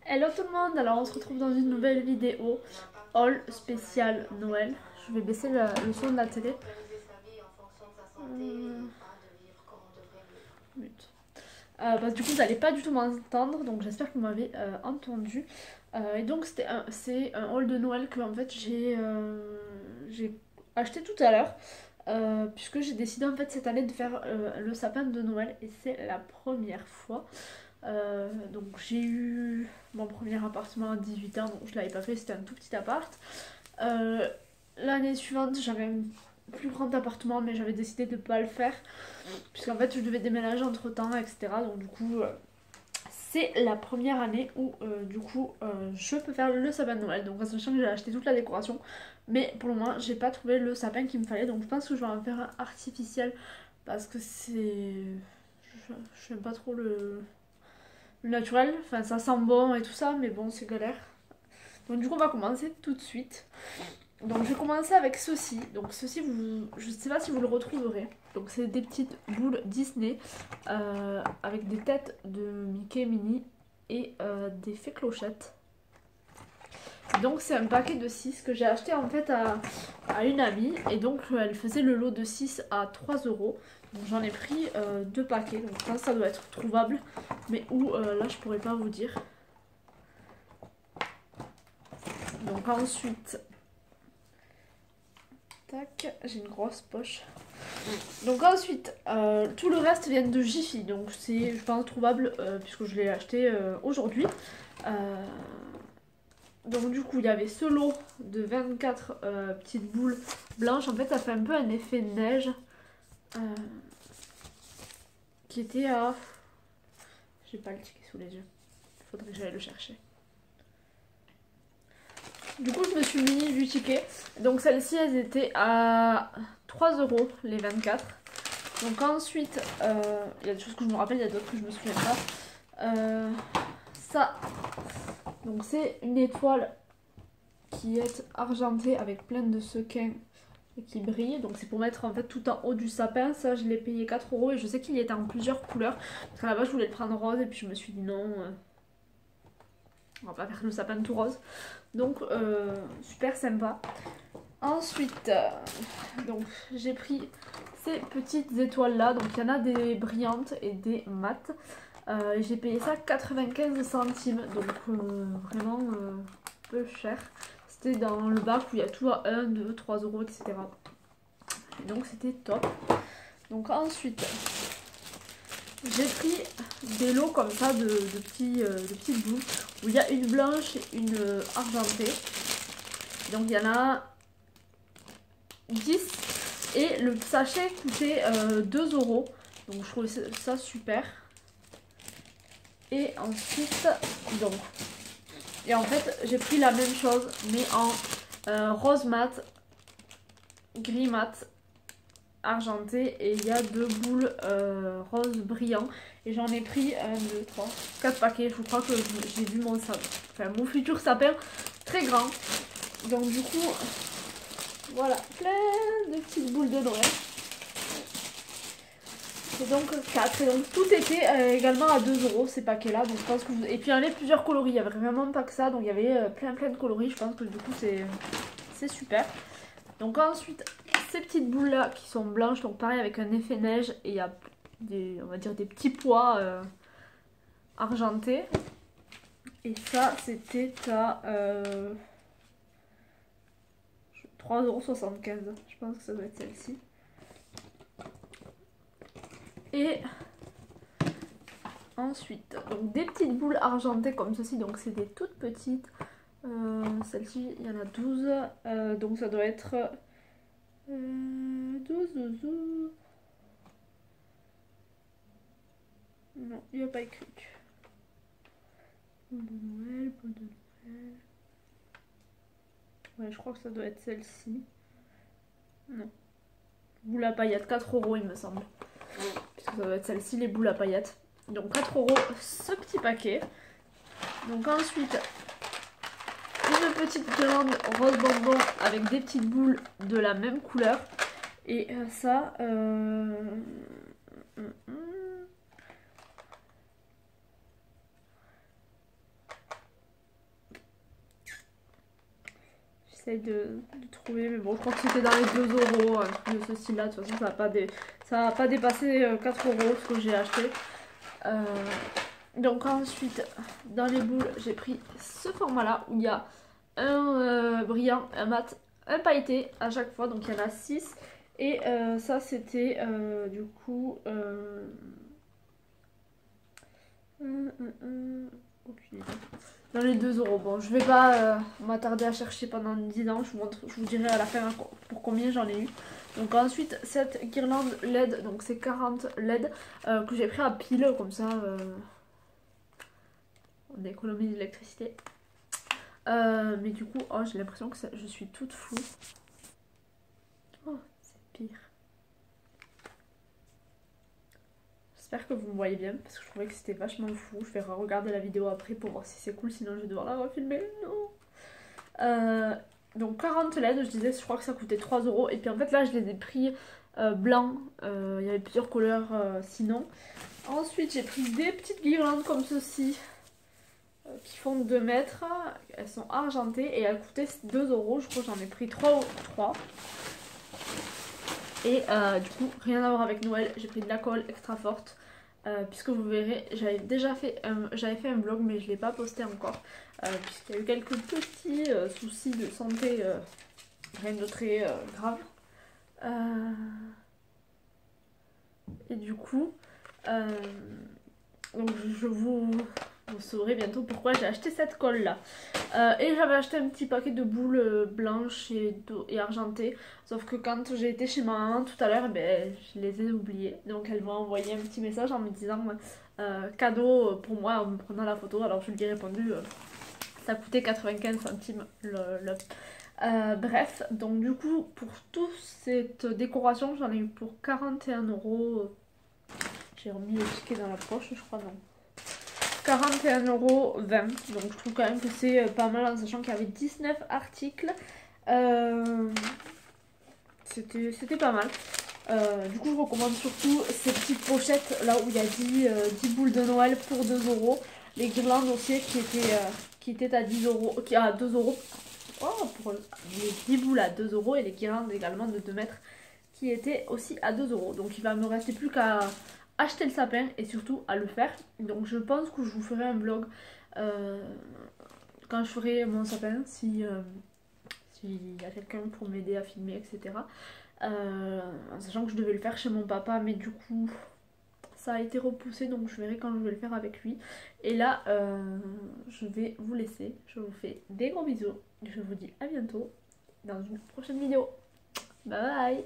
Hello tout le monde, alors on se retrouve dans une nouvelle vidéo haul spécial Noël. Je vais baisser le son de la télé. Parce que du coup vous n'allez pas du tout m'entendre, donc j'espère que vous m'avez entendu. Et donc c'est un haul de Noël que en fait j'ai acheté tout à l'heure. Puisque j'ai décidé en fait cette année de faire le sapin de Noël et c'est la première fois. Donc j'ai eu mon premier appartement à 18 ans, donc je l'avais pas fait, c'était un tout petit appart. Euh, L'année suivante j'avais un plus grand appartement mais j'avais décidé de ne pas le faire puisqu'en fait je devais déménager entre temps, etc. Donc du coup c'est la première année où je peux faire le sapin de Noël. Donc en sachant que j'ai acheté toute la décoration, mais pour le moment j'ai pas trouvé le sapin qu'il me fallait, donc je pense que je vais en faire un artificiel parce que je n'aime pas trop le naturel, enfin ça sent bon et tout ça, mais bon c'est galère. Donc du coup on va commencer tout de suite. Donc je vais commencer avec ceci. Donc ceci, je sais pas si vous le retrouverez. Donc c'est des petites boules Disney avec des têtes de Mickey, Minnie et des fées clochettes. Donc c'est un paquet de 6 que j'ai acheté en fait à une amie. Et donc elle faisait le lot de 6 à 3 €. Donc j'en ai pris 2 paquets. Donc je pense que ça doit être trouvable. Mais où là je pourrais pas vous dire. Donc ensuite, tac, j'ai une grosse poche. Donc ensuite, tout le reste vient de Jiffy, donc c'est je pense trouvable puisque je l'ai acheté aujourd'hui. Euh, donc du coup il y avait ce lot de 24 petites boules blanches, en fait ça fait un peu un effet neige euh, qui était à... J'ai pas le ticket sous les yeux, il faudrait que j'aille le chercher. Du coup je me suis mis du ticket, donc celles-ci elles étaient à 3 € les 24. Donc ensuite, il y a des choses que je me rappelle, il y a d'autres que je me souviens pas. Ça, donc c'est une étoile qui est argentée avec plein de sequins qui brillent. Donc c'est pour mettre en fait tout en haut du sapin. Ça, je l'ai payé 4 € et je sais qu'il était en plusieurs couleurs. Parce qu'à la base, je voulais le prendre rose et puis je me suis dit non, on va pas faire le sapin tout rose. Donc super sympa. Ensuite, donc j'ai pris ces petites étoiles là. Donc il y en a des brillantes et des mates. J'ai payé ça 95 centimes, donc vraiment peu cher. C'était dans le bac où il y a tout à 1, 2, 3 €, etc. Et donc c'était top. Donc ensuite, j'ai pris des lots comme ça de petites boules où il y a une blanche et une argentée. Donc il y en a 10 et le sachet coûtait 2 €. Donc je trouvais ça super. Et ensuite, donc, et en fait, j'ai pris la même chose, mais en rose mat, gris mat, argenté, et il y a 2 boules rose brillant. Et j'en ai pris 1, 2, 3, 4 paquets. Je crois que j'ai vu mon sapin, enfin mon futur sapin très grand. Donc du coup, voilà, plein de petites boules de Noël. C'est donc 4 et donc tout était également à 2 € ces paquets là, donc je pense que et puis il y en avait plusieurs coloris, il y avait vraiment pas que ça, donc il y avait plein de coloris, je pense que du coup c'est super. Donc ensuite ces petites boules là qui sont blanches, donc pareil avec un effet neige et il y a des, on va dire des petits pois argentés. Et ça c'était à 3,75 €, je pense que ça doit être celle-ci. Et ensuite, donc des petites boules argentées comme ceci, donc c'est des toutes petites. Celle-ci, il y en a 12, donc ça doit être 12, 12. Non, il n'y a pas écrit. Boule de Noël, boule de Noël. Ouais, je crois que ça doit être celle-ci. Non. Boule à paillettes, 4 € il me semble. Puisque ça doit être celle-ci, les boules à paillettes. Donc 4 € ce petit paquet. Donc ensuite, une petite guirlande rose bonbon avec des petites boules de la même couleur. Et ça, J'essaye de trouver, mais bon, je crois que c'était dans les 2 euros, un truc de ce style-là. De toute façon, ça va pas dépasser 4 euros ce que j'ai acheté. Donc ensuite, dans les boules, j'ai pris ce format-là où il y a un brillant, un mat, un pailleté à chaque fois. Donc il y en a 6. Et ça, c'était du coup... aucune idée. Dans les 2 euros. Bon, je vais pas m'attarder à chercher pendant 10 ans. Je vous dirai à la fin pour combien j'en ai eu. Donc ensuite, cette guirlande LED, donc c'est 40 LED que j'ai pris à pile, comme ça on économise l'électricité. Mais du coup, oh, j'ai l'impression que je suis toute floue. Oh, c'est pire. J'espère que vous me voyez bien parce que je trouvais que c'était vachement fou. Je vais regarder la vidéo après pour voir si c'est cool, sinon je vais devoir la refilmer. Non. Donc 40 LED, je disais, je crois que ça coûtait 3 euros. Et puis en fait là je les ai pris blancs. Il y avait plusieurs couleurs sinon. Ensuite j'ai pris des petites guirlandes comme ceci qui font 2 mètres. Elles sont argentées et elles coûtaient 2 euros. Je crois que j'en ai pris 3. Et du coup, rien à voir avec Noël, j'ai pris de la colle extra forte. Puisque vous verrez, j'avais fait un vlog mais je ne l'ai pas posté encore. Puisqu'il y a eu quelques petits soucis de santé, rien de très grave. Et du coup, donc vous saurez bientôt pourquoi j'ai acheté cette colle là. Et j'avais acheté un petit paquet de boules blanches et argentées. Sauf que quand j'ai été chez ma maman tout à l'heure, ben, je les ai oubliées. Donc elle m'a envoyé un petit message en me disant cadeau pour moi en me prenant la photo. Alors je lui ai répondu ça coûtait 95 centimes bref, donc du coup pour toute cette décoration j'en ai eu pour 41 euros. J'ai remis le ticket dans la poche je crois, non. 41,20 euros. Donc je trouve quand même que c'est pas mal en sachant qu'il y avait 19 articles. C'était pas mal. Du coup je recommande surtout ces petites pochettes là où il y a 10 boules de Noël pour 2 euros. Les guirlandes aussi qui étaient à 10 euros, qui à 2 euros. Oh, pour les 10 boules à 2 euros et les guirlandes également de 2 mètres qui étaient aussi à 2 euros. Donc il va me rester plus qu'à acheter le sapin et surtout à le faire. Donc je pense que je vous ferai un vlog quand je ferai mon sapin s'il y a quelqu'un pour m'aider à filmer, etc. En sachant que je devais le faire chez mon papa mais du coup ça a été repoussé donc je verrai quand je vais le faire avec lui. Et là je vais vous laisser. Je vous fais des gros bisous. Je vous dis à bientôt dans une prochaine vidéo. Bye bye.